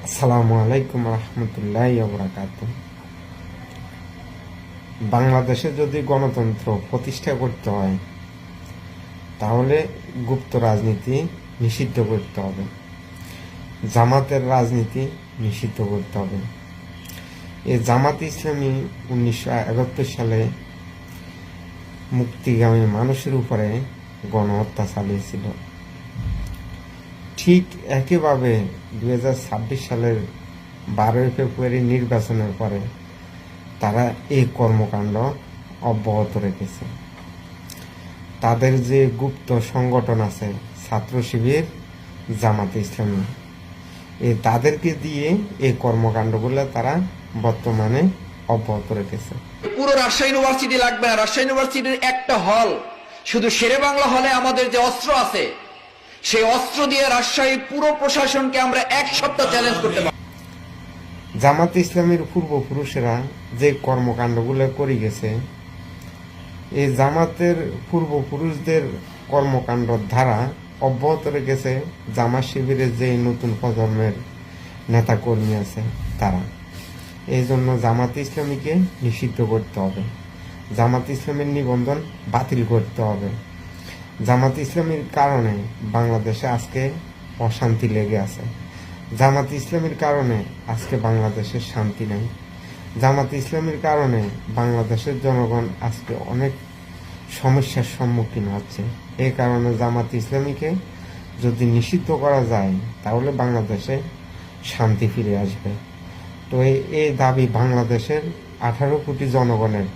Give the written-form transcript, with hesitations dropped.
আসসালামু আলাইকুম রহমতুল্লাহি ওয়া বারাকাতুহু। বাংলাদেশে যদি গণতন্ত্র প্রতিষ্ঠা করতে হয় তাহলে গুপ্ত রাজনীতি নিষিদ্ধ করতে হবে, জামাতের রাজনীতি নিষিদ্ধ করতে হবে। এই জামাত ইসলামী 1971 সালে মুক্তিগামী মানুষের উপরে গণহত্যা চালিয়েছিল। ঠিক একইভাবে 2026 সালের 12 ফেব্রুয়ারি নির্বাচনের পরে তারা এই কর্মকাণ্ড অব্যাহত রেখেছে। তাদের যে গুপ্ত সংগঠন আছে ছাত্র শিবির, জামাত ইসলামী, তাদেরকে দিয়ে এই কর্মকাণ্ডগুলো তারা বর্তমানে অব্যাহত রেখেছে। পুরো রাজশাহী ইউনিভার্সিটি লাগবে না, রাজশাহী ইউনিভার্সিটির একটা হল, শুধু শেরে বাংলা হলে আমাদের যে অস্ত্র আছে সেই অস্ত্র দিয়ে রাজশাহী পুরো প্রশাসনকে আমরা এক সপ্তাহ চ্যালেঞ্জ করতে পারি। জামাত ইসলামের পূর্বপুরুষেরা যে কর্মকাণ্ডগুলো করে গেছে, এই জামাতের পূর্বপুরুষদের কর্মকাণ্ডর ধারা অব্যাহত রেখেছে জামাত শিবিরের যে নতুন প্রজন্মের নেতাকর্মী আছে তারা। এই জন্য জামাত ইসলামীকে নিষিদ্ধ করতে হবে, জামাত ইসলামের নিবন্ধন বাতিল করতে হবে। জামাত ইসলামীর কারণে বাংলাদেশে আজকে অশান্তি লেগে আছে, জামাত ইসলামীর কারণে আজকে বাংলাদেশের শান্তি নাই, জামাত ইসলামীর কারণে বাংলাদেশের জনগণ আজকে অনেক সমস্যার সম্মুখীন হচ্ছে। এই কারণে জামাত ইসলামীকে যদি নিষিদ্ধ করা যায় তাহলে বাংলাদেশে শান্তি ফিরে আসবে। তো এই দাবি বাংলাদেশের 18 কোটি জনগণের